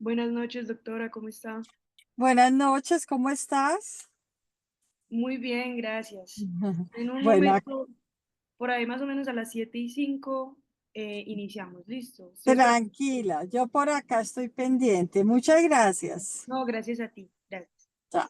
Buenas noches, doctora, ¿cómo está? Buenas noches, ¿cómo estás? Muy bien, gracias. En un Bueno, momento, por ahí más o menos a las 7:05, iniciamos. ¿Listo? Estoy esperando. tranquila, yo por acá estoy pendiente. Muchas gracias. No, gracias a ti. Gracias. Chao.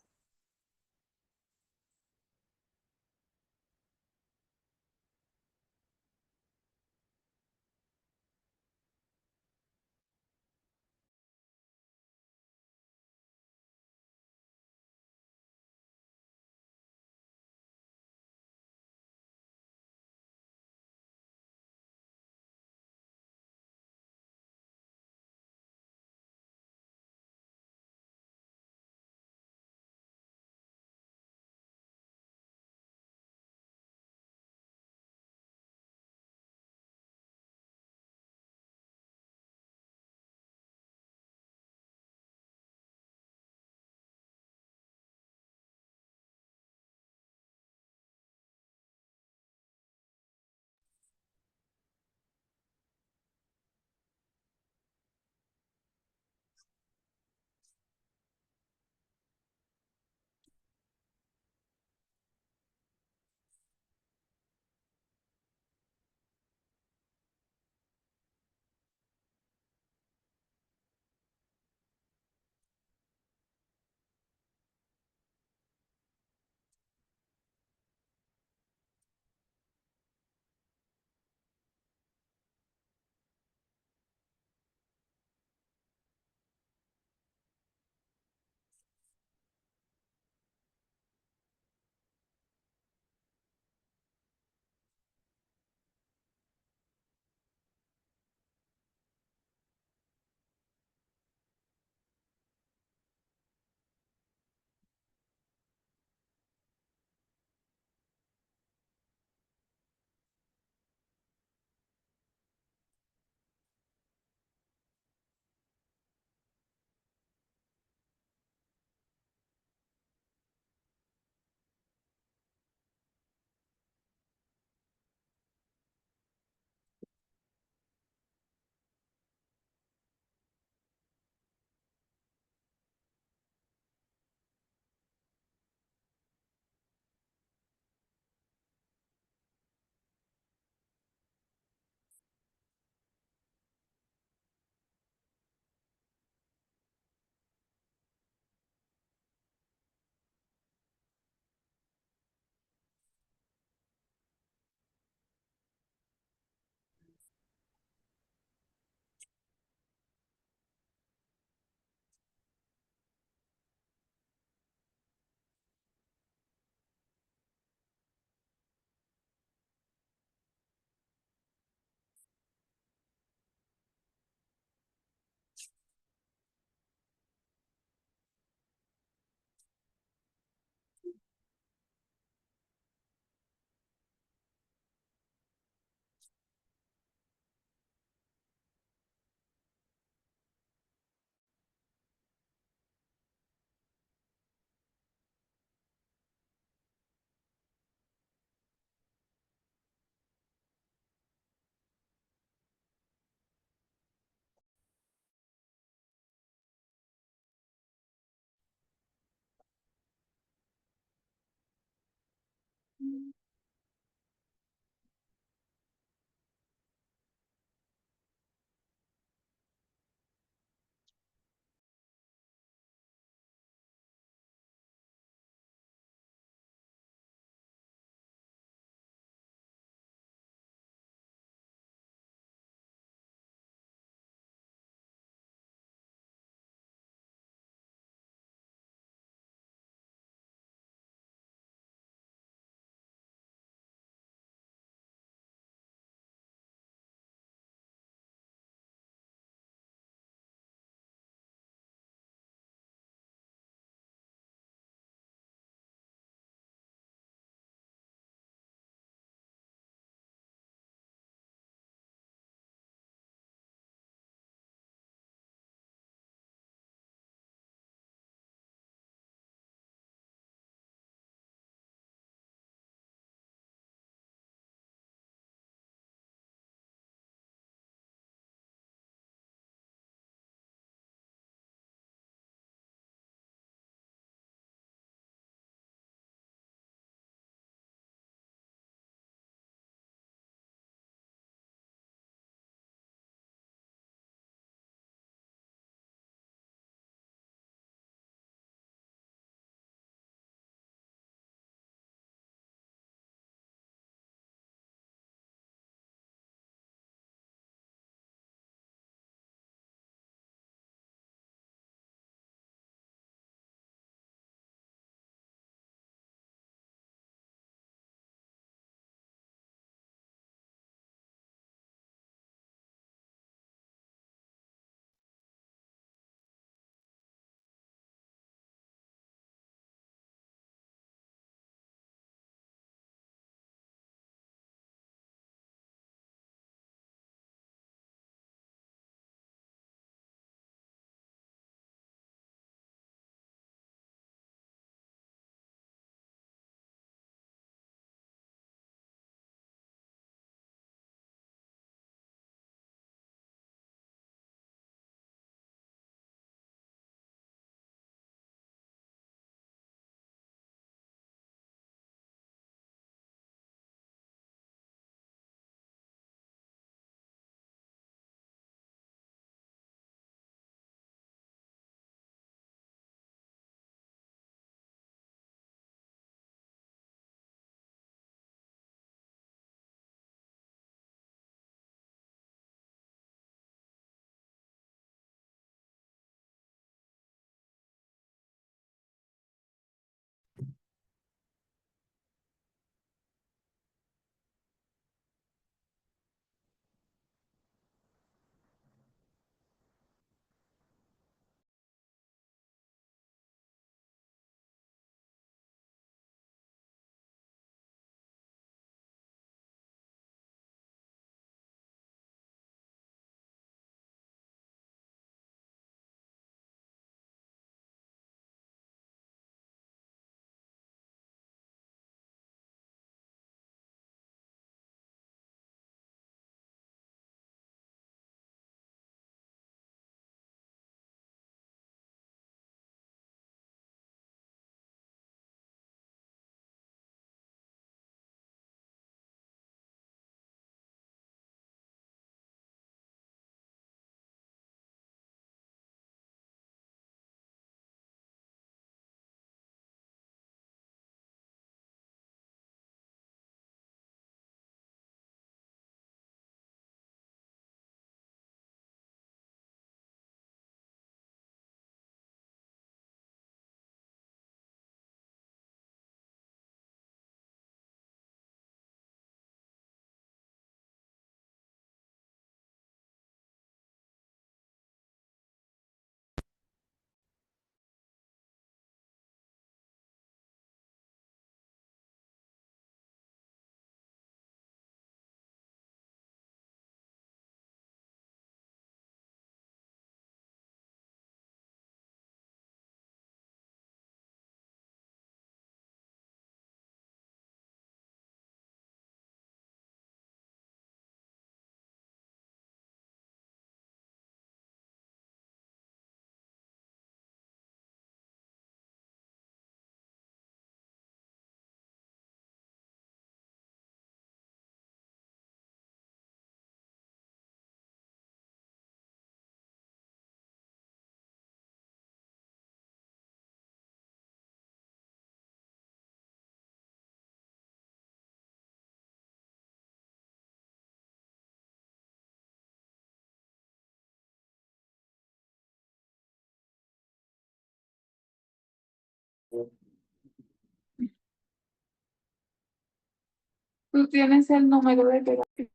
Tú tienes el número de terapia.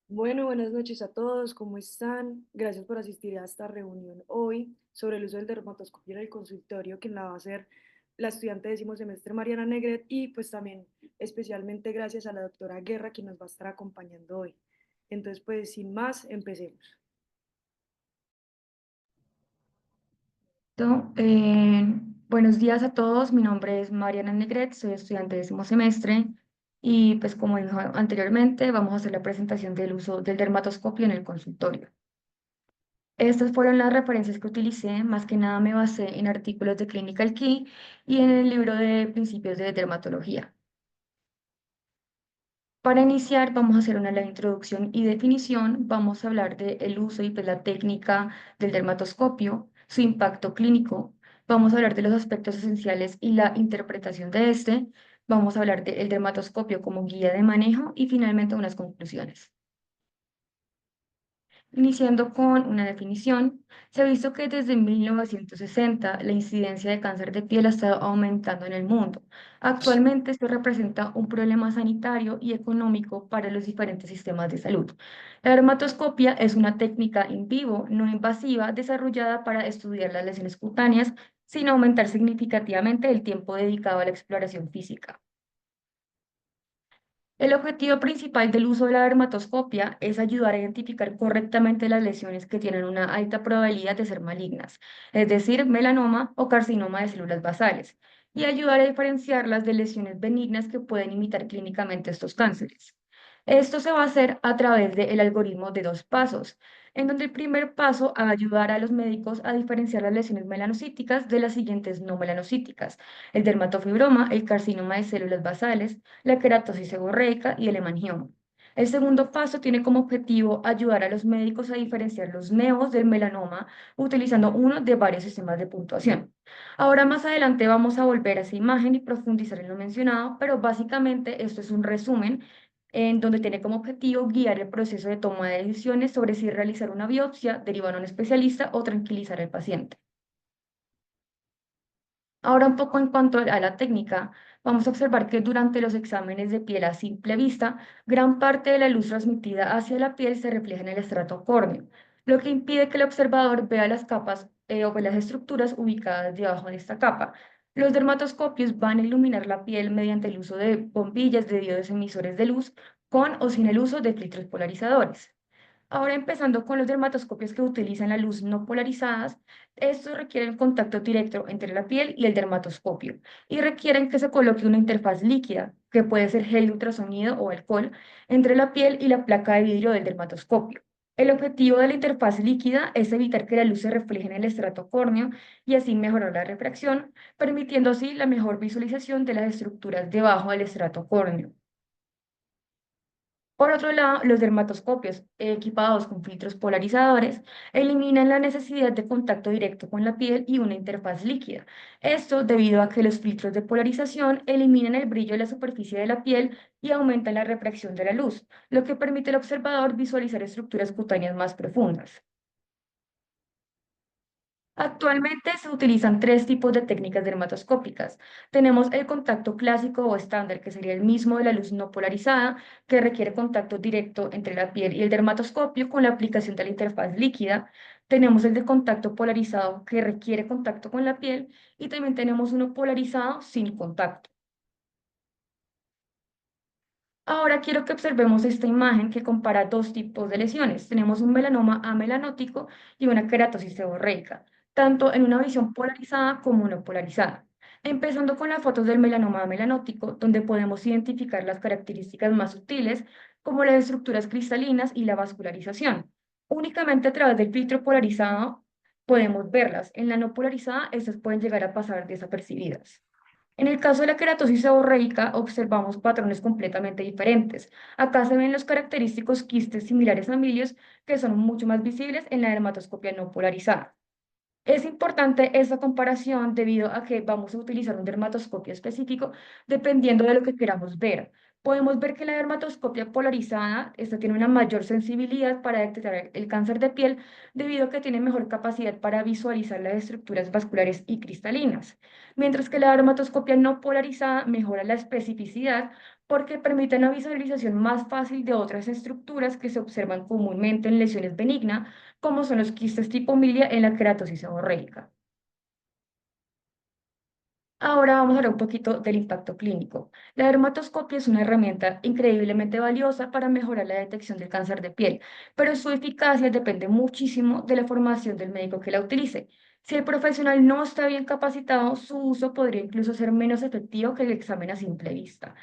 Bueno, buenas noches a todos, ¿cómo están? Gracias por asistir a esta reunión hoy sobre el uso del dermatoscopio en el consultorio, que la va a hacer la estudiante de décimo semestre Mariana Negret y pues también especialmente gracias a la doctora Guerra, quien nos va a estar acompañando hoy. Entonces, pues sin más, empecemos. Perfecto. Buenos días a todos, mi nombre es Mariana Negret, soy estudiante de décimo semestre y pues como dijo anteriormente vamos a hacer la presentación del uso del dermatoscopio en el consultorio. Estas fueron las referencias que utilicé, más que nada me basé en artículos de Clinical Key y en el libro de Principios de Dermatología. Para iniciar, vamos a hacer una leve introducción y definición. Vamos a hablar del uso y pues, la técnica del dermatoscopio, su impacto clínico. Vamos a hablar de los aspectos esenciales y la interpretación de este. Vamos a hablar del dermatoscopio como guía de manejo y finalmente unas conclusiones. Iniciando con una definición, se ha visto que desde 1960 la incidencia de cáncer de piel ha estado aumentando en el mundo. Actualmente esto representa un problema sanitario y económico para los diferentes sistemas de salud. La dermatoscopia es una técnica in vivo, no invasiva, desarrollada para estudiar las lesiones cutáneas sin aumentar significativamente el tiempo dedicado a la exploración física. El objetivo principal del uso de la dermatoscopia es ayudar a identificar correctamente las lesiones que tienen una alta probabilidad de ser malignas, es decir, melanoma o carcinoma de células basales, y ayudar a diferenciarlas de lesiones benignas que pueden imitar clínicamente estos cánceres. Esto se va a hacer a través del algoritmo de dos pasos, en donde el primer paso va a ayudar a los médicos a diferenciar las lesiones melanocíticas de las siguientes no melanocíticas, el dermatofibroma, el carcinoma de células basales, la queratosis seborreica y el hemangioma. El segundo paso tiene como objetivo ayudar a los médicos a diferenciar los neos del melanoma utilizando uno de varios sistemas de puntuación. Ahora más adelante vamos a volver a esa imagen y profundizar en lo mencionado, pero básicamente esto es un resumen en donde tiene como objetivo guiar el proceso de toma de decisiones sobre si realizar una biopsia, derivar a un especialista o tranquilizar al paciente. Ahora un poco en cuanto a la técnica, vamos a observar que durante los exámenes de piel a simple vista, gran parte de la luz transmitida hacia la piel se refleja en el estrato córneo, lo que impide que el observador vea las capas o las estructuras ubicadas debajo de esta capa. Los dermatoscopios van a iluminar la piel mediante el uso de bombillas de diodos emisores de luz con o sin el uso de filtros polarizadores. Ahora empezando con los dermatoscopios que utilizan la luz no polarizadas, estos requieren contacto directo entre la piel y el dermatoscopio y requieren que se coloque una interfaz líquida, que puede ser gel de ultrasonido o alcohol, entre la piel y la placa de vidrio del dermatoscopio. El objetivo de la interfaz líquida es evitar que la luz se refleje en el estrato córneo y así mejorar la refracción, permitiendo así la mejor visualización de las estructuras debajo del estrato córneo. Por otro lado, los dermatoscopios equipados con filtros polarizadores eliminan la necesidad de contacto directo con la piel y una interfaz líquida. Esto debido a que los filtros de polarización eliminan el brillo de la superficie de la piel y aumentan la refracción de la luz, lo que permite al observador visualizar estructuras cutáneas más profundas. Actualmente se utilizan tres tipos de técnicas dermatoscópicas. Tenemos el contacto clásico o estándar, que sería el mismo de la luz no polarizada, que requiere contacto directo entre la piel y el dermatoscopio con la aplicación de la interfaz líquida. Tenemos el de contacto polarizado, que requiere contacto con la piel, y también tenemos uno polarizado sin contacto. Ahora quiero que observemos esta imagen que compara dos tipos de lesiones. Tenemos un melanoma amelanótico y una queratosis seborreica, tanto en una visión polarizada como no polarizada. Empezando con las fotos del melanoma amelanótico, donde podemos identificar las características más sutiles, como las estructuras cristalinas y la vascularización. Únicamente a través del filtro polarizado podemos verlas. En la no polarizada, estas pueden llegar a pasar desapercibidas. En el caso de la queratosis seborreica, observamos patrones completamente diferentes. Acá se ven los característicos quistes similares a milios que son mucho más visibles en la dermatoscopia no polarizada. Es importante esta comparación debido a que vamos a utilizar un dermatoscopio específico dependiendo de lo que queramos ver. Podemos ver que la dermatoscopia polarizada, esta tiene una mayor sensibilidad para detectar el cáncer de piel debido a que tiene mejor capacidad para visualizar las estructuras vasculares y cristalinas, mientras que la dermatoscopia no polarizada mejora la especificidad porque permite una visualización más fácil de otras estructuras que se observan comúnmente en lesiones benignas como son los quistes tipo milia en la queratosis seborreica. Ahora vamos a hablar un poquito del impacto clínico. La dermatoscopia es una herramienta increíblemente valiosa para mejorar la detección del cáncer de piel, pero su eficacia depende muchísimo de la formación del médico que la utilice. Si el profesional no está bien capacitado, su uso podría incluso ser menos efectivo que el examen a simple vista.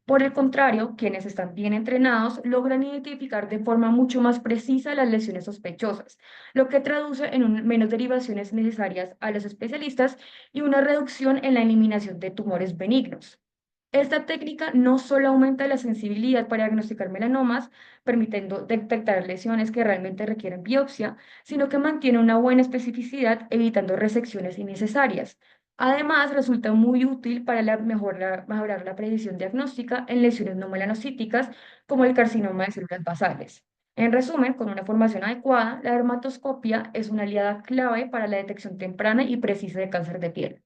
Por el contrario, quienes están bien entrenados logran identificar de forma mucho más precisa las lesiones sospechosas, lo que traduce en menos derivaciones necesarias a los especialistas y una reducción en la eliminación de tumores benignos. Esta técnica no solo aumenta la sensibilidad para diagnosticar melanomas, permitiendo detectar lesiones que realmente requieren biopsia, sino que mantiene una buena especificidad, evitando resecciones innecesarias. Además, resulta muy útil para mejorar la precisión diagnóstica en lesiones no melanocíticas, como el carcinoma de células basales. En resumen, con una formación adecuada, la dermatoscopia es una aliada clave para la detección temprana y precisa de cáncer de piel.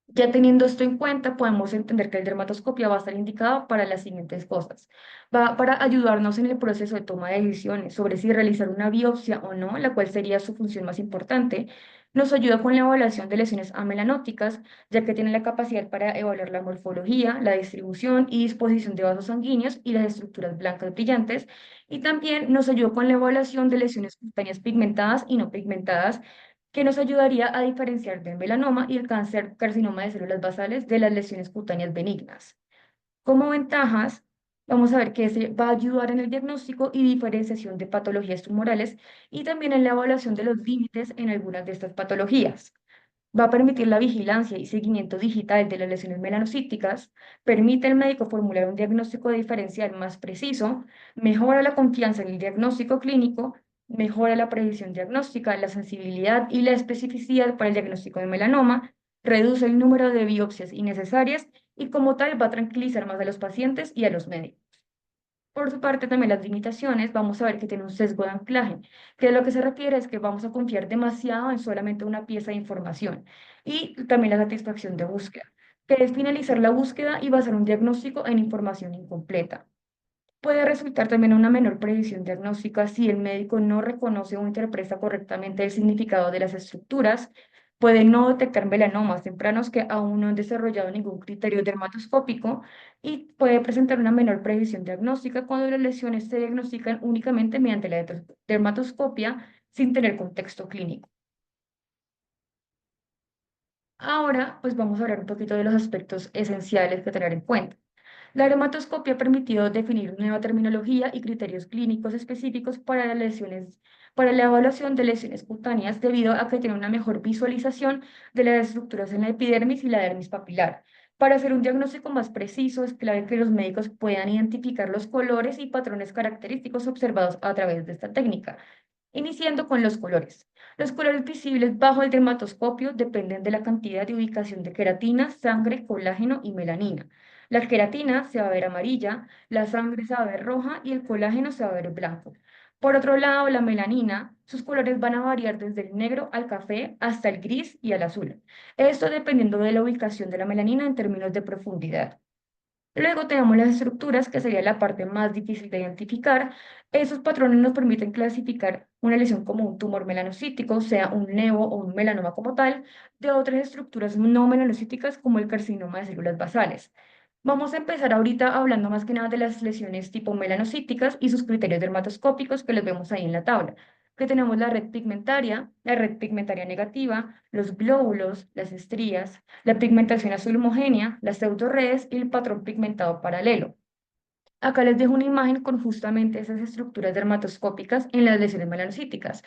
Ya teniendo esto en cuenta, podemos entender que el dermatoscopia va a estar indicado para las siguientes cosas. Va para ayudarnos en el proceso de toma de decisiones sobre si realizar una biopsia o no, la cual sería su función más importante. Nos ayuda con la evaluación de lesiones amelanóticas, ya que tiene la capacidad para evaluar la morfología, la distribución y disposición de vasos sanguíneos y las estructuras blancas brillantes. Y también nos ayuda con la evaluación de lesiones cutáneas pigmentadas y no pigmentadas, que nos ayudaría a diferenciar del melanoma y el cáncer carcinoma de células basales de las lesiones cutáneas benignas. Como ventajas, vamos a ver que se va a ayudar en el diagnóstico y diferenciación de patologías tumorales y también en la evaluación de los límites en algunas de estas patologías. Va a permitir la vigilancia y seguimiento digital de las lesiones melanocíticas, permite al médico formular un diagnóstico diferencial más preciso, mejora la confianza en el diagnóstico clínico, mejora la precisión diagnóstica, la sensibilidad y la especificidad para el diagnóstico de melanoma, reduce el número de biopsias innecesarias y como tal va a tranquilizar más a los pacientes y a los médicos. Por su parte, también las limitaciones, vamos a ver que tiene un sesgo de anclaje, que a lo que se refiere es que vamos a confiar demasiado en solamente una pieza de información y también la satisfacción de búsqueda, que es finalizar la búsqueda y basar un diagnóstico en información incompleta. Puede resultar también una menor precisión diagnóstica si el médico no reconoce o interpreta correctamente el significado de las estructuras, puede no detectar melanomas tempranos que aún no han desarrollado ningún criterio dermatoscópico y puede presentar una menor precisión diagnóstica cuando las lesiones se diagnostican únicamente mediante la dermatoscopia sin tener contexto clínico. Ahora, pues vamos a hablar un poquito de los aspectos esenciales que tener en cuenta. La dermatoscopia ha permitido definir nueva terminología y criterios clínicos específicos para las lesiones, para la evaluación de lesiones cutáneas, debido a que tiene una mejor visualización de las estructuras en la epidermis y la dermis papilar. Para hacer un diagnóstico más preciso, es clave que los médicos puedan identificar los colores y patrones característicos observados a través de esta técnica. Iniciando con los colores. Los colores visibles bajo el dermatoscopio dependen de la cantidad de ubicación de queratina, sangre, colágeno y melanina. La queratina se va a ver amarilla, la sangre se va a ver roja y el colágeno se va a ver blanco. Por otro lado, la melanina, sus colores van a variar desde el negro al café hasta el gris y al azul. Esto dependiendo de la ubicación de la melanina en términos de profundidad. Luego tenemos las estructuras, que sería la parte más difícil de identificar. Esos patrones nos permiten clasificar una lesión como un tumor melanocítico, sea un nevo o un melanoma como tal, de otras estructuras no melanocíticas como el carcinoma de células basales. Vamos a empezar ahorita hablando más que nada de las lesiones tipo melanocíticas y sus criterios dermatoscópicos que los vemos ahí en la tabla, que tenemos la red pigmentaria negativa, los glóbulos, las estrías, la pigmentación azul homogénea, las pseudoredes y el patrón pigmentado paralelo. Acá les dejo una imagen con justamente esas estructuras dermatoscópicas en las lesiones melanocíticas,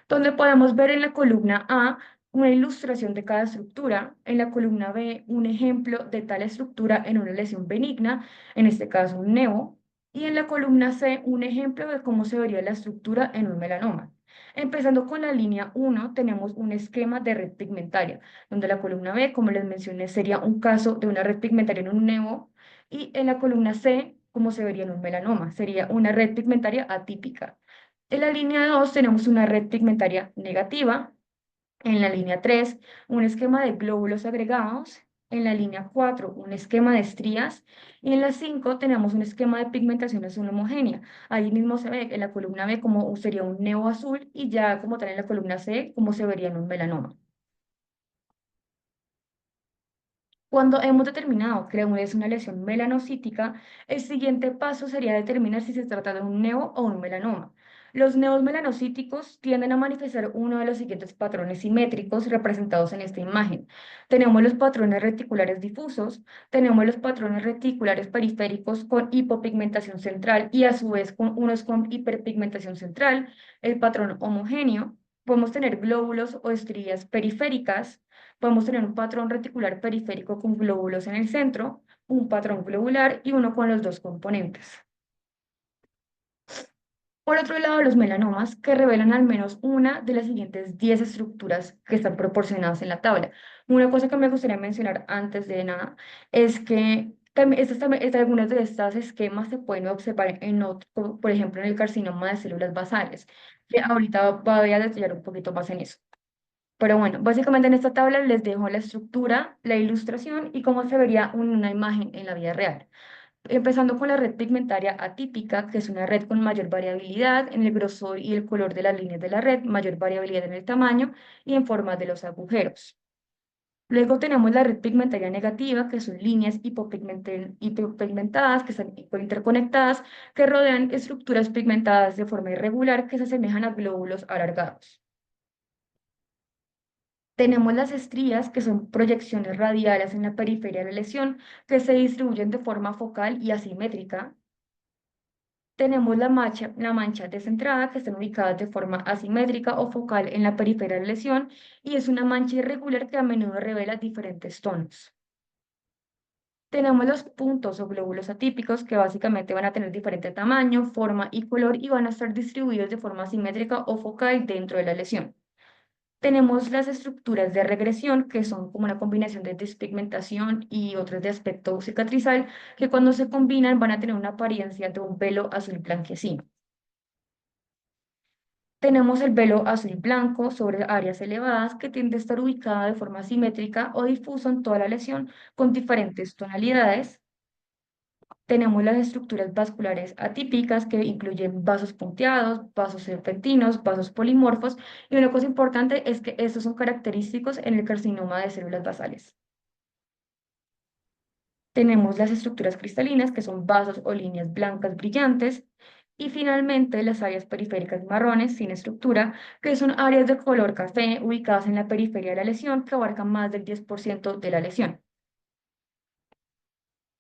donde podemos ver en la columna A una ilustración de cada estructura, en la columna B un ejemplo de tal estructura en una lesión benigna, en este caso un nevo, y en la columna C un ejemplo de cómo se vería la estructura en un melanoma. Empezando con la línea 1, tenemos un esquema de red pigmentaria, donde la columna B, como les mencioné, sería un caso de una red pigmentaria en un nevo, y en la columna C, como se vería en un melanoma, sería una red pigmentaria atípica. En la línea 2 tenemos una red pigmentaria negativa. En la línea 3 un esquema de glóbulos agregados. En la línea 4 un esquema de estrías. Y en la 5 tenemos un esquema de pigmentación azul homogénea. Ahí mismo se ve en la columna B como sería un neo azul y ya como tal en la columna C como se vería en un melanoma. Cuando hemos determinado que es una lesión melanocítica, el siguiente paso sería determinar si se trata de un neo o un melanoma. Los neos melanocíticos tienden a manifestar uno de los siguientes patrones simétricos representados en esta imagen. Tenemos los patrones reticulares difusos, tenemos los patrones reticulares periféricos con hipopigmentación central y a su vez con unos con hiperpigmentación central, el patrón homogéneo. Podemos tener glóbulos o estrías periféricas. Podemos tener un patrón reticular periférico con glóbulos en el centro, un patrón globular y uno con los dos componentes. Por otro lado, los melanomas, que revelan al menos una de las siguientes 10 estructuras que están proporcionadas en la tabla. Una cosa que me gustaría mencionar antes de nada es que algunas de estas esquemas se pueden observar en otro, por ejemplo, en el carcinoma de células basales, que ahorita voy a detallar un poquito más en eso. Pero bueno, básicamente en esta tabla les dejo la estructura, la ilustración y cómo se vería una imagen en la vida real. Empezando con la red pigmentaria atípica, que es una red con mayor variabilidad en el grosor y el color de las líneas de la red, mayor variabilidad en el tamaño y en forma de los agujeros. Luego tenemos la red pigmentaria negativa, que son líneas hipopigmentadas, que están interconectadas, que rodean estructuras pigmentadas de forma irregular que se asemejan a glóbulos alargados. Tenemos las estrías, que son proyecciones radiales en la periferia de la lesión, que se distribuyen de forma focal y asimétrica. Tenemos la mancha descentrada, que están ubicadas de forma asimétrica o focal en la periferia de la lesión, y es una mancha irregular que a menudo revela diferentes tonos. Tenemos los puntos o glóbulos atípicos, que básicamente van a tener diferente tamaño, forma y color, y van a estar distribuidos de forma asimétrica o focal dentro de la lesión. Tenemos las estructuras de regresión, que son como una combinación de despigmentación y otras de aspecto cicatrizal, que cuando se combinan van a tener una apariencia de un velo azul blanquecino. Tenemos el velo azul blanco sobre áreas elevadas, que tiende a estar ubicada de forma simétrica o difusa en toda la lesión con diferentes tonalidades. Tenemos las estructuras vasculares atípicas, que incluyen vasos punteados, vasos serpentinos, vasos polimorfos, y una cosa importante es que estos son característicos en el carcinoma de células basales. Tenemos las estructuras cristalinas, que son vasos o líneas blancas brillantes, y finalmente las áreas periféricas marrones sin estructura, que son áreas de color café ubicadas en la periferia de la lesión, que abarcan más del 10% de la lesión.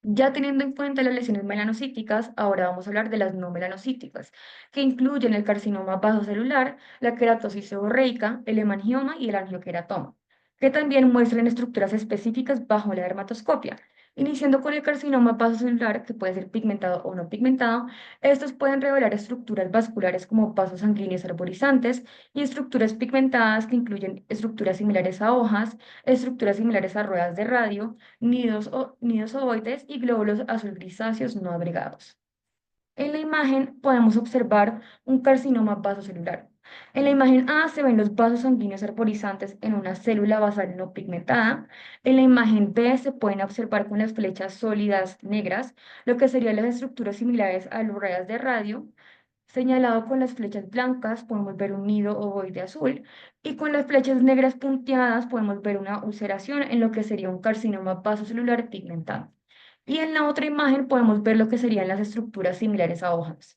Ya teniendo en cuenta las lesiones melanocíticas, ahora vamos a hablar de las no melanocíticas, que incluyen el carcinoma vasocelular, la queratosis seborreica, el hemangioma y el angioqueratoma, que también muestran estructuras específicas bajo la dermatoscopia. Iniciando con el carcinoma vasocelular, que puede ser pigmentado o no pigmentado, estos pueden revelar estructuras vasculares como vasos sanguíneos arborizantes y estructuras pigmentadas que incluyen estructuras similares a hojas, estructuras similares a ruedas de radio, nidos ovoides y glóbulos azul grisáceos no agregados. En la imagen podemos observar un carcinoma vasocelular. En la imagen A se ven los vasos sanguíneos arborizantes en una célula basal no pigmentada. En la imagen B se pueden observar con las flechas sólidas negras, lo que serían las estructuras similares a las ruedas de radio. Señalado con las flechas blancas podemos ver un nido ovoide azul y con las flechas negras punteadas podemos ver una ulceración en lo que sería un carcinoma vasocelular pigmentado. Y en la otra imagen podemos ver lo que serían las estructuras similares a hojas.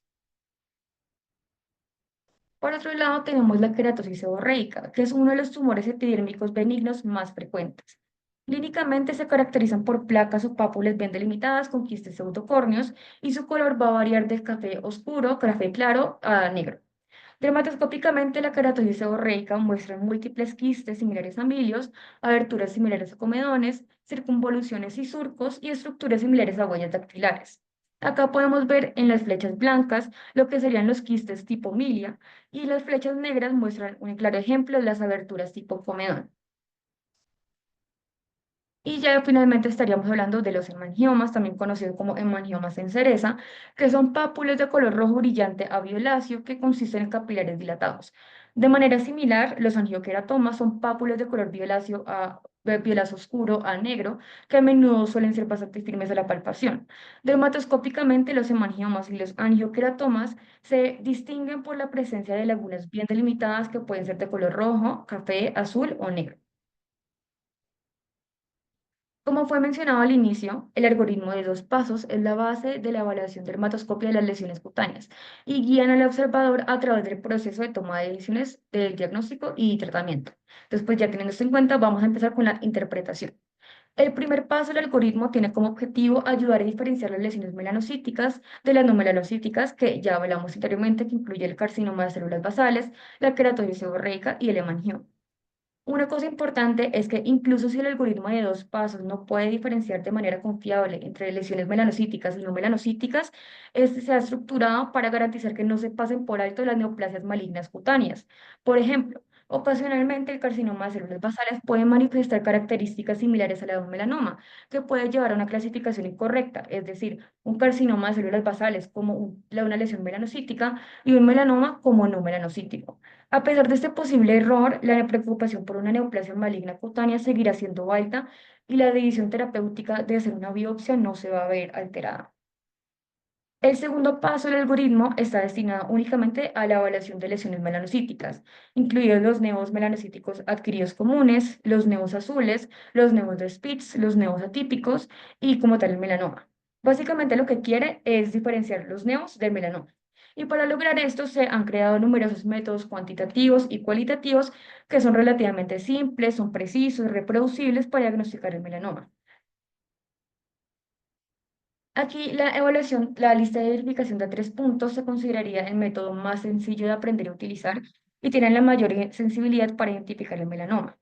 Por otro lado, tenemos la queratosis seborreica, que es uno de los tumores epidérmicos benignos más frecuentes. Clínicamente se caracterizan por placas o pápulas bien delimitadas con quistes pseudocórneos y su color va a variar de café oscuro, café claro a negro. Dermatoscópicamente, la queratosis seborreica muestra múltiples quistes similares a milios, aberturas similares a comedones, circunvoluciones y surcos y estructuras similares a huellas dactilares. Acá podemos ver en las flechas blancas lo que serían los quistes tipo milia y las flechas negras muestran un claro ejemplo de las aberturas tipo comedón. Y ya finalmente estaríamos hablando de los hemangiomas, también conocidos como hemangiomas en cereza, que son pápulas de color rojo brillante a violáceo que consisten en capilares dilatados. De manera similar, los angioqueratomas son pápulas de color violáceo oscuro a negro, que a menudo suelen ser bastante firmes a la palpación. Dermatoscópicamente, los hemangiomas y los angioqueratomas se distinguen por la presencia de lagunas bien delimitadas que pueden ser de color rojo, café, azul o negro. Como fue mencionado al inicio, el algoritmo de 2 pasos es la base de la evaluación dermatoscopia de las lesiones cutáneas y guían al observador a través del proceso de toma de decisiones del diagnóstico y tratamiento. Después, ya teniendo esto en cuenta, vamos a empezar con la interpretación. El primer paso del algoritmo tiene como objetivo ayudar a diferenciar las lesiones melanocíticas de las no melanocíticas, que ya hablamos anteriormente, que incluye el carcinoma de células basales, la queratosis seborreica y el hemangioma. Una cosa importante es que incluso si el algoritmo de 2 pasos no puede diferenciar de manera confiable entre lesiones melanocíticas y no melanocíticas, este se ha estructurado para garantizar que no se pasen por alto las neoplasias malignas cutáneas. Por ejemplo, ocasionalmente el carcinoma de células basales puede manifestar características similares a la de un melanoma, que puede llevar a una clasificación incorrecta, es decir, un carcinoma de células basales como una lesión melanocítica y un melanoma como no melanocítico. A pesar de este posible error, la preocupación por una neoplasia maligna cutánea seguirá siendo alta y la decisión terapéutica de hacer una biopsia no se va a ver alterada. El segundo paso del algoritmo está destinado únicamente a la evaluación de lesiones melanocíticas, incluidos los neos melanocíticos adquiridos comunes, los neos azules, los neos de Spitz, los neos atípicos y como tal el melanoma. Básicamente lo que quiere es diferenciar los neos del melanoma. Y para lograr esto se han creado numerosos métodos cuantitativos y cualitativos que son relativamente simples, son precisos, reproducibles para diagnosticar el melanoma. Aquí la lista de verificación de 3 puntos se consideraría el método más sencillo de aprender a utilizar y tiene la mayor sensibilidad para identificar el melanoma.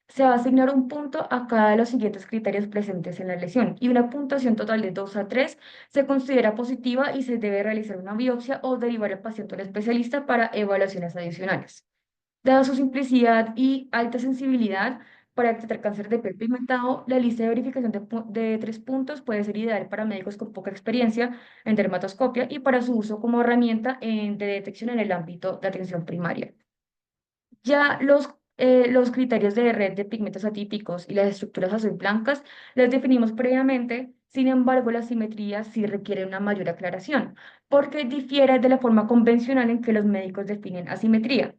Se va a asignar un punto a cada de los siguientes criterios presentes en la lesión y una puntuación total de 2 a 3 se considera positiva y se debe realizar una biopsia o derivar al paciente a un especialista para evaluaciones adicionales. Dada su simplicidad y alta sensibilidad para detectar cáncer de piel pigmentado, la lista de verificación de 3 puntos puede ser ideal para médicos con poca experiencia en dermatoscopia y para su uso como herramienta de detección en el ámbito de atención primaria. Ya los criterios de red de pigmentos atípicos y las estructuras azul blancas las definimos previamente, sin embargo, la simetría sí requiere una mayor aclaración, porque difiere de la forma convencional en que los médicos definen asimetría.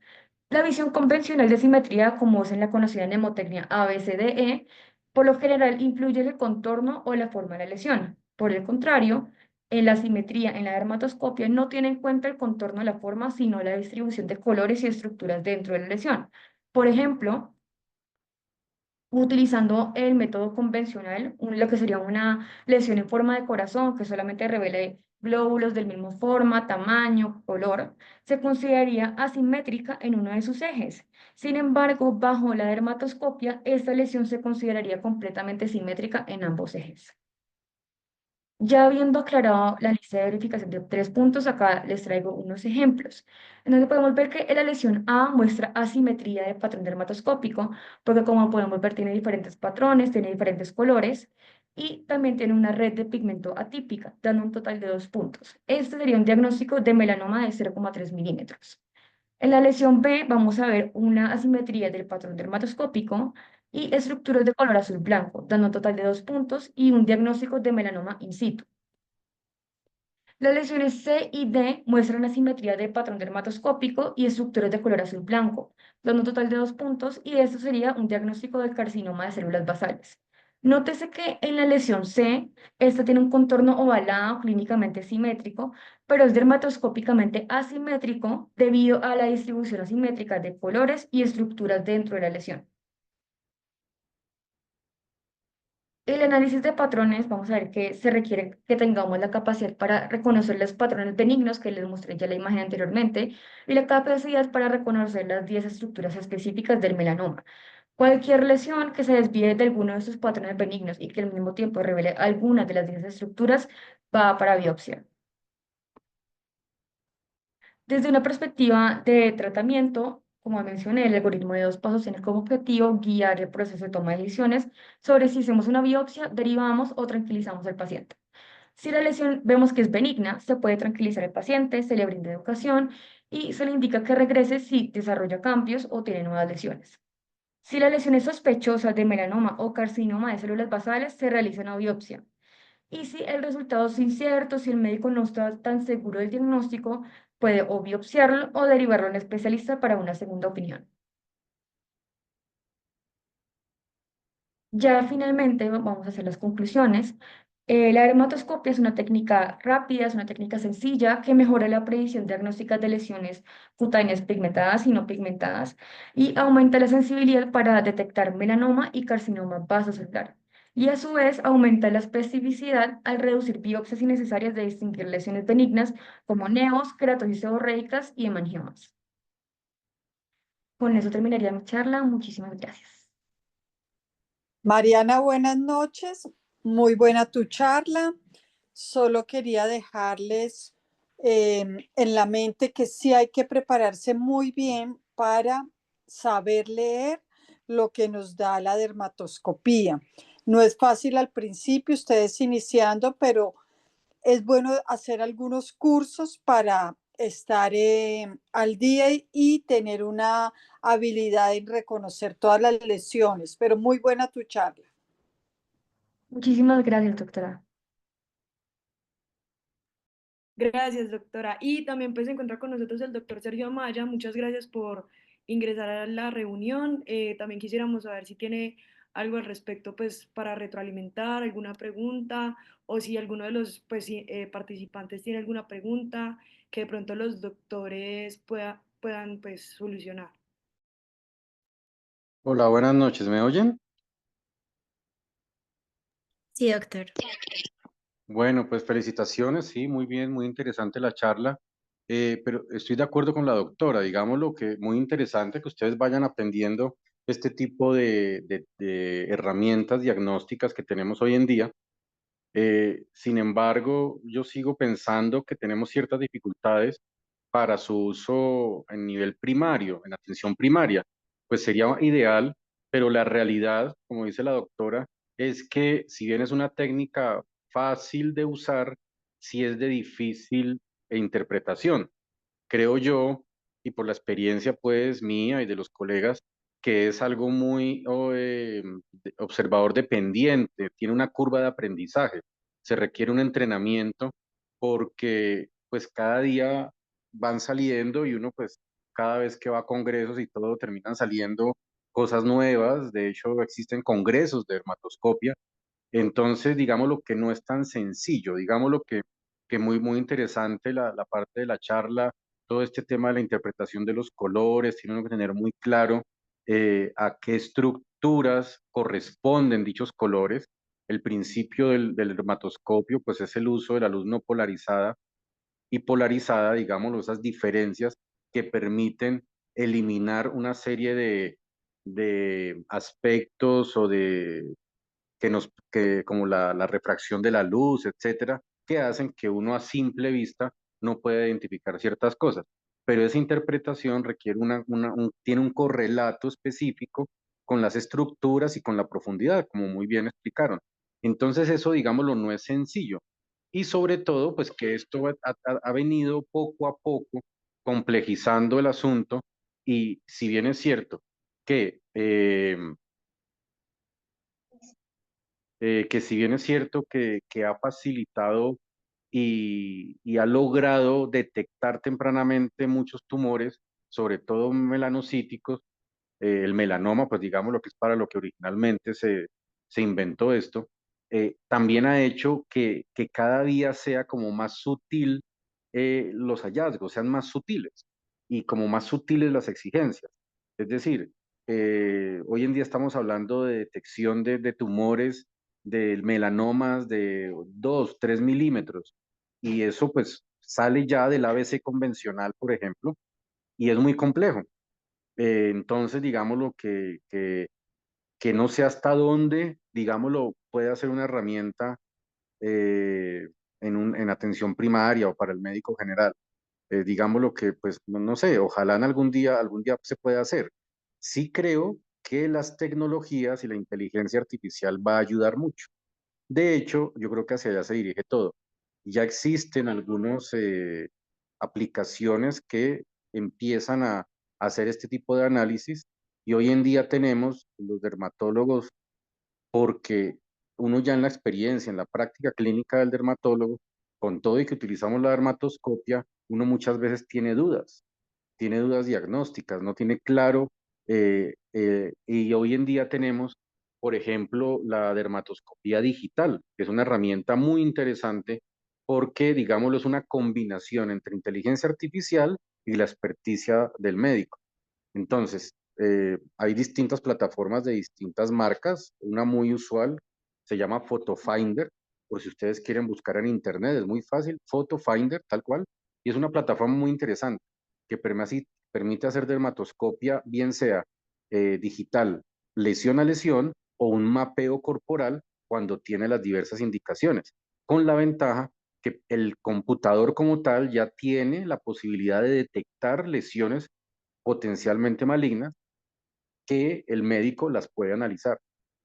La visión convencional de simetría, como es en la conocida mnemotecnia ABCDE, por lo general influye en el contorno o la forma de la lesión. Por el contrario, en la simetría, en la dermatoscopia, no tiene en cuenta el contorno de la forma, sino la distribución de colores y estructuras dentro de la lesión. Por ejemplo, utilizando el método convencional, lo que sería una lesión en forma de corazón que solamente revele glóbulos del mismo forma, tamaño, color, se consideraría asimétrica en uno de sus ejes. Sin embargo, bajo la dermatoscopia, esta lesión se consideraría completamente simétrica en ambos ejes. Ya habiendo aclarado la lista de verificación de 3 puntos, acá les traigo unos ejemplos, en donde podemos ver que la lesión A muestra asimetría de patrón dermatoscópico, porque como podemos ver tiene diferentes patrones, tiene diferentes colores y también tiene una red de pigmento atípica, dando un total de 2 puntos. Este sería un diagnóstico de melanoma de 0,3 milímetros. En la lesión B vamos a ver una asimetría del patrón dermatoscópico y estructuras de color azul blanco, dando un total de 2 puntos y un diagnóstico de melanoma in situ. Las lesiones C y D muestran asimetría del patrón dermatoscópico y estructuras de color azul blanco, dando un total de 2 puntos y esto sería un diagnóstico de carcinoma de células basales. Nótese que en la lesión C, esta tiene un contorno ovalado clínicamente simétrico, pero es dermatoscópicamente asimétrico debido a la distribución asimétrica de colores y estructuras dentro de la lesión. El análisis de patrones, vamos a ver que se requiere que tengamos la capacidad para reconocer los patrones benignos, que les mostré ya la imagen anteriormente, y la capacidad para reconocer las 10 estructuras específicas del melanoma. Cualquier lesión que se desvíe de alguno de estos patrones benignos y que al mismo tiempo revele alguna de las 10 estructuras va para biopsia. Desde una perspectiva de tratamiento, como mencioné, el algoritmo de 2 pasos tiene como objetivo guiar el proceso de toma de decisiones sobre si hacemos una biopsia, derivamos o tranquilizamos al paciente. Si la lesión vemos que es benigna, se puede tranquilizar al paciente, se le brinda educación y se le indica que regrese si desarrolla cambios o tiene nuevas lesiones. Si la lesión es sospechosa de melanoma o carcinoma de células basales, se realiza una biopsia. Y si el resultado es incierto, si el médico no está tan seguro del diagnóstico, puede o biopsiarlo o derivarlo a un especialista para una segunda opinión. Ya finalmente vamos a hacer las conclusiones. La dermatoscopia es una técnica rápida, es una técnica sencilla que mejora la predicción diagnóstica de lesiones cutáneas pigmentadas y no pigmentadas y aumenta la sensibilidad para detectar melanoma y carcinoma vasocelular. Y a su vez aumenta la especificidad al reducir biopsias innecesarias de distinguir lesiones benignas como neos, queratosis seborreicas y hemangiomas. Con eso terminaría mi charla. Muchísimas gracias. Mariana, buenas noches. Muy buena tu charla. Solo quería dejarles en la mente que sí hay que prepararse muy bien para saber leer lo que nos da la dermatoscopía. No es fácil al principio, ustedes iniciando, pero es bueno hacer algunos cursos para estar al día y tener una habilidad en reconocer todas las lesiones, pero muy buena tu charla. Muchísimas gracias, doctora. Gracias, doctora. Y también pues se encuentra con nosotros el doctor Sergio Amaya. Muchas gracias por ingresar a la reunión. También quisiéramos saber si tiene algo al respecto pues para retroalimentar, alguna pregunta o si alguno de los pues, participantes tiene alguna pregunta que de pronto los doctores puedan pues solucionar. Hola, buenas noches, ¿me oyen? Sí, doctor. Bueno, pues felicitaciones, sí, muy bien, muy interesante la charla, pero estoy de acuerdo con la doctora, digamos lo que muy interesante que ustedes vayan aprendiendo este tipo de herramientas diagnósticas que tenemos hoy en día. Sin embargo, yo sigo pensando que tenemos ciertas dificultades para su uso en nivel primario, en atención primaria. Pues sería ideal, pero la realidad, como dice la doctora, es que si bien es una técnica fácil de usar, sí es de difícil interpretación. Creo yo, y por la experiencia pues mía y de los colegas, que es algo muy observador dependiente, tiene una curva de aprendizaje, se requiere un entrenamiento porque pues cada día van saliendo y uno pues cada vez que va a congresos y todo terminan saliendo cosas nuevas, de hecho existen congresos de dermatoscopia, entonces, digamos lo que no es tan sencillo, digamos lo que muy, muy interesante la parte de la charla, todo este tema de la interpretación de los colores, tiene uno que tener muy claro a qué estructura estructuras corresponden dichos colores. El principio del dermatoscopio, pues es el uso de la luz no polarizada y polarizada, digámoslo, esas diferencias que permiten eliminar una serie de aspectos o como la refracción de la luz, etcétera, que hacen que uno a simple vista no pueda identificar ciertas cosas. Pero esa interpretación requiere tiene un correlato específico con las estructuras y con la profundidad, como muy bien explicaron. Entonces eso, digámoslo, no es sencillo. Y sobre todo, pues que esto ha venido poco a poco complejizando el asunto y si bien es cierto que si bien es cierto que ha facilitado y ha logrado detectar tempranamente muchos tumores, sobre todo melanocíticos, el melanoma, pues digamos lo que es para lo que originalmente se inventó esto, también ha hecho que cada día sea como más sutil los hallazgos, sean más sutiles y como más sutiles las exigencias. Es decir, hoy en día estamos hablando de detección de tumores, de melanomas de 2, 3 milímetros y eso pues sale ya del ABC convencional, por ejemplo, y es muy complejo. Entonces, digámoslo que no sé hasta dónde, digámoslo, puede ser una herramienta en atención primaria o para el médico general. Digámoslo que, pues, no sé, ojalá en algún día se pueda hacer. Sí creo que las tecnologías y la inteligencia artificial va a ayudar mucho. De hecho, yo creo que hacia allá se dirige todo. Ya existen algunas aplicaciones que empiezan a hacer este tipo de análisis y hoy en día tenemos los dermatólogos, porque uno ya en la experiencia, en la práctica clínica del dermatólogo, con todo y que utilizamos la dermatoscopia, uno muchas veces tiene dudas diagnósticas, no tiene claro, y hoy en día tenemos, por ejemplo, la dermatoscopía digital, que es una herramienta muy interesante porque, digámoslo, es una combinación entre inteligencia artificial y la experticia del médico. Entonces, hay distintas plataformas de distintas marcas. Una muy usual se llama Photo Finder, por si ustedes quieren buscar en internet, es muy fácil, Photo Finder, tal cual, y es una plataforma muy interesante que permite hacer dermatoscopia, bien sea digital, lesión a lesión, o un mapeo corporal cuando tiene las diversas indicaciones, con la ventaja que el computador como tal ya tiene la posibilidad de detectar lesiones potencialmente malignas que el médico las puede analizar.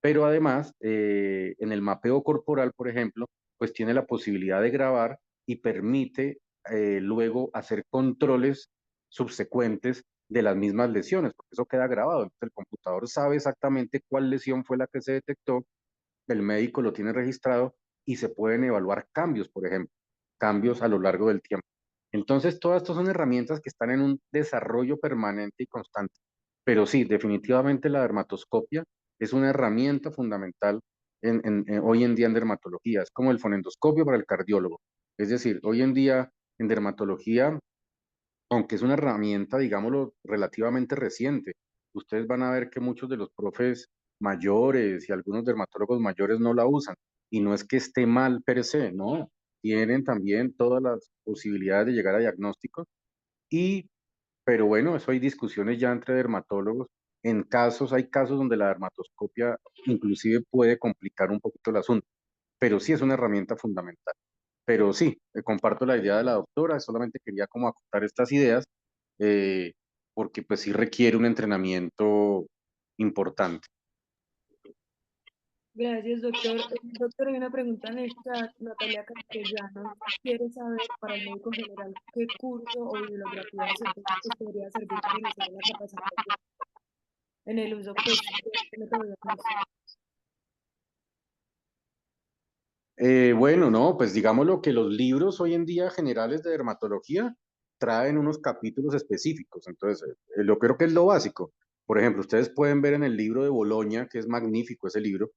Pero además, en el mapeo corporal, por ejemplo, pues tiene la posibilidad de grabar y permite luego hacer controles subsecuentes de las mismas lesiones, porque eso queda grabado. Entonces el computador sabe exactamente cuál lesión fue la que se detectó, el médico lo tiene registrado y se pueden evaluar cambios, por ejemplo, cambios a lo largo del tiempo. Entonces, todas estas son herramientas que están en un desarrollo permanente y constante. Pero sí, definitivamente la dermatoscopia es una herramienta fundamental hoy en día en dermatología. Es como el fonendoscopio para el cardiólogo. Es decir, hoy en día en dermatología, aunque es una herramienta, digámoslo, relativamente reciente, ustedes van a ver que muchos de los profes mayores y algunos dermatólogos mayores no la usan. Y no es que esté mal per se, no. Tienen también todas las posibilidades de llegar a diagnósticos. Y, pero bueno, eso hay discusiones ya entre dermatólogos. Hay casos donde la dermatoscopia inclusive puede complicar un poquito el asunto, pero sí es una herramienta fundamental. Pero sí, comparto la idea de la doctora, solamente quería como acotar estas ideas, eh, porque pues sí requiere un entrenamiento importante. Gracias, doctor. Doctor, hay una pregunta en el chat. Natalia Castellanos quiere saber para el médico general qué curso o bibliografía de servicios podría servir para iniciar la capacitación en el uso pues, de este método diagnóstico. Bueno, no, pues digámoslo que los libros hoy en día generales de dermatología traen unos capítulos específicos, entonces lo creo que es lo básico. Por ejemplo, ustedes pueden ver en el libro de Boloña, que es magnífico ese libro,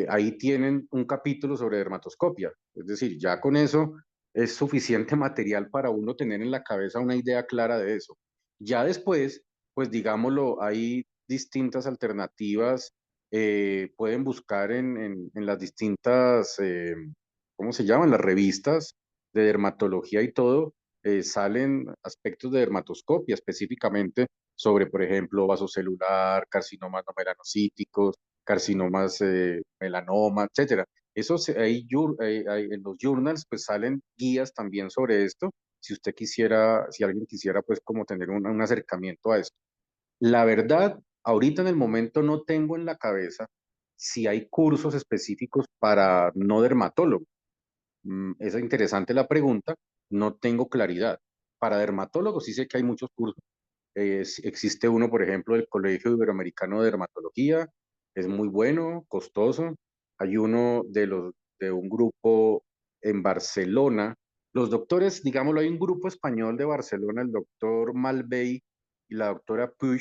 ahí tienen un capítulo sobre dermatoscopia, es decir, ya con eso es suficiente material para uno tener en la cabeza una idea clara de eso. Ya después, pues digámoslo, hay distintas alternativas pueden buscar en las distintas, ¿cómo se llaman? Las revistas de dermatología y todo, salen aspectos de dermatoscopia específicamente sobre, por ejemplo, vasocelular, carcinomas no melanocíticos, carcinomas, melanoma, etcétera. En los journals pues salen guías también sobre esto, si usted quisiera, si alguien quisiera pues como tener un acercamiento a esto. La verdad, ahorita en el momento no tengo en la cabeza si hay cursos específicos para no dermatólogos. Es interesante la pregunta, no tengo claridad. Para dermatólogos sí sé que hay muchos cursos. Existe uno, por ejemplo, del Colegio Iberoamericano de Dermatología, es muy bueno, costoso. Hay uno de un grupo en Barcelona. Los doctores, digámoslo, hay un grupo español de Barcelona, el doctor Malvey y la doctora Puig,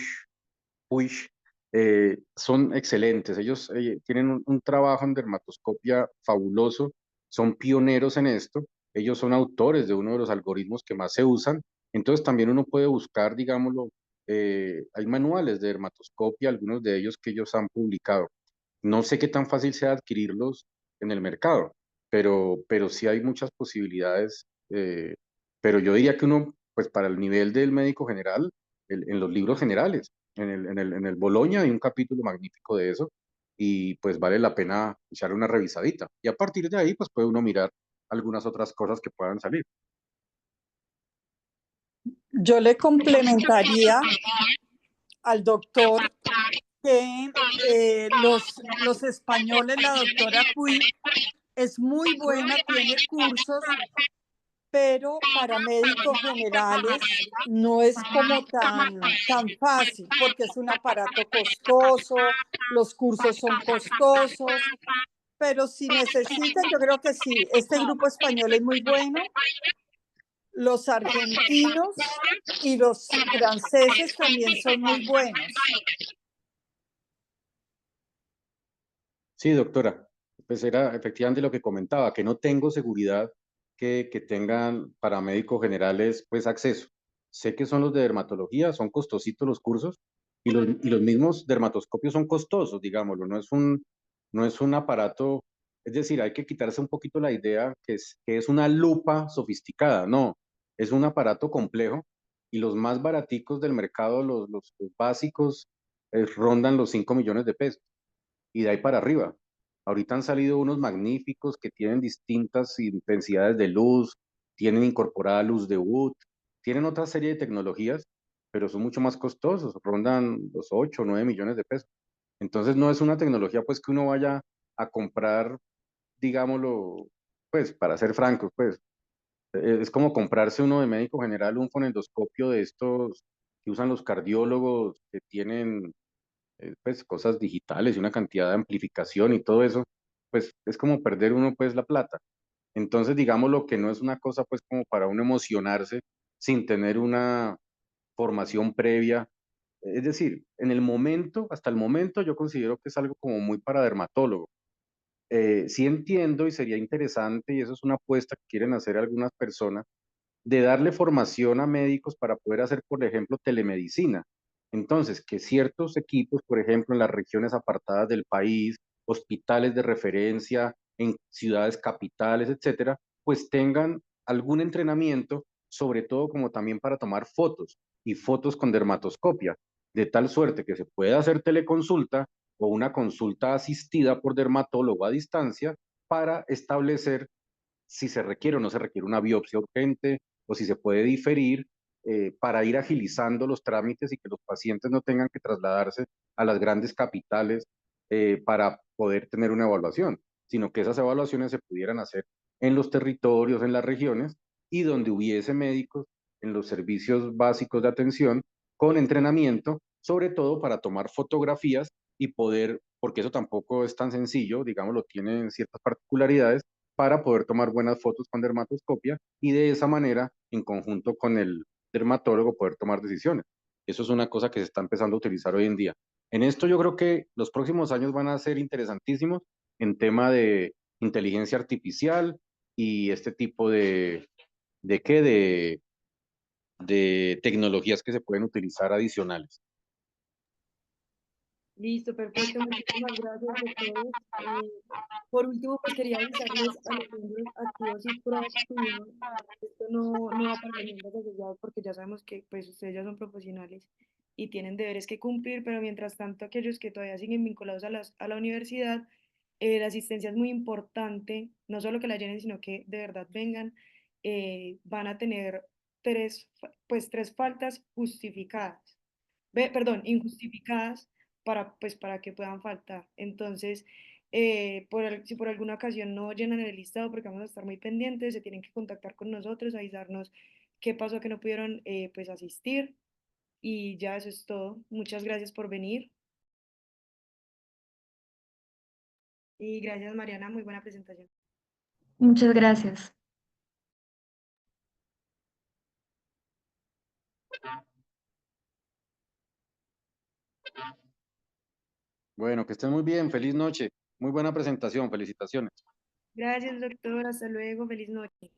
son excelentes. Ellos tienen un trabajo en dermatoscopia fabuloso, son pioneros en esto. Ellos son autores de uno de los algoritmos que más se usan. Entonces también uno puede buscar, digámoslo, hay manuales de dermatoscopia, algunos de ellos que ellos han publicado. No sé qué tan fácil sea adquirirlos en el mercado, pero sí hay muchas posibilidades. Pero yo diría que uno, pues para el nivel del médico general, en los libros generales, en el Boloña hay un capítulo magnífico de eso y pues vale la pena echarle una revisadita. Y a partir de ahí, pues puede uno mirar algunas otras cosas que puedan salir. Yo le complementaría al doctor que los españoles, la doctora Puig, es muy buena, tiene cursos, pero para médicos generales no es como tan fácil porque es un aparato costoso, los cursos son costosos, pero si necesitan, yo creo que sí, este grupo español es muy bueno, los argentinos y los franceses también son muy buenos. Sí, doctora, pues era efectivamente lo que comentaba, que no tengo seguridad que tengan paramédicos generales pues acceso. Sé que son los de dermatología, son costositos los cursos y los mismos dermatoscopios son costosos, digámoslo, no es un aparato, es decir, hay que quitarse un poquito la idea que es una lupa sofisticada, no, es un aparato complejo y los más baraticos del mercado, los básicos, rondan los 5 millones de pesos y de ahí para arriba. Ahorita han salido unos magníficos que tienen distintas intensidades de luz, tienen incorporada luz de Wood, tienen otra serie de tecnologías, pero son mucho más costosos, rondan los 8 o 9 millones de pesos. Entonces no es una tecnología pues que uno vaya a comprar, digámoslo, pues para ser francos, pues es como comprarse uno de médico general, un fonendoscopio de estos que usan los cardiólogos, que tienen pues cosas digitales y una cantidad de amplificación y todo eso, pues es como perder uno pues la plata. Entonces, digamos lo que no es una cosa pues como para uno emocionarse sin tener una formación previa. Es decir, hasta el momento yo considero que es algo como muy para dermatólogo. Sí entiendo y sería interesante, y eso es una apuesta que quieren hacer algunas personas, de darle formación a médicos para poder hacer, por ejemplo, telemedicina. Entonces, que ciertos equipos, por ejemplo, en las regiones apartadas del país, hospitales de referencia en ciudades capitales, etcétera, pues tengan algún entrenamiento, sobre todo como también para tomar fotos y fotos con dermatoscopia, de tal suerte que se pueda hacer teleconsulta o una consulta asistida por dermatólogo a distancia para establecer si se requiere o no se requiere una biopsia urgente o si se puede diferir, para ir agilizando los trámites y que los pacientes no tengan que trasladarse a las grandes capitales, para poder tener una evaluación, sino que esas evaluaciones se pudieran hacer en los territorios, en las regiones y donde hubiese médicos en los servicios básicos de atención con entrenamiento, sobre todo para tomar fotografías y poder, porque eso tampoco es tan sencillo, digamos, lo tienen ciertas particularidades, para poder tomar buenas fotos con dermatoscopia y de esa manera, en conjunto con el dermatólogo, poder tomar decisiones. Eso es una cosa que se está empezando a utilizar hoy en día. En esto yo creo que los próximos años van a ser interesantísimos en tema de inteligencia artificial y este tipo ¿de qué? De tecnologías que se pueden utilizar adicionales. Listo, perfecto. Muchísimas gracias a todos. Por último, pues quería avisarles a los miembros activos y proactivos. Esto no va para los miembros asociados porque ya sabemos que pues ustedes ya son profesionales y tienen deberes que cumplir, pero mientras tanto aquellos que todavía siguen vinculados a la universidad, la asistencia es muy importante, no solo que la llenen, sino que de verdad vengan. Van a tener tres faltas justificadas, perdón, injustificadas para que puedan faltar. Entonces, si por alguna ocasión no llenan el listado, porque vamos a estar muy pendientes, se tienen que contactar con nosotros, avisarnos qué pasó que no pudieron pues asistir y ya eso es todo. Muchas gracias por venir y gracias Mariana, muy buena presentación. Muchas gracias. Bueno, que estén muy bien, feliz noche. Muy buena presentación, felicitaciones. Gracias doctor, hasta luego, feliz noche.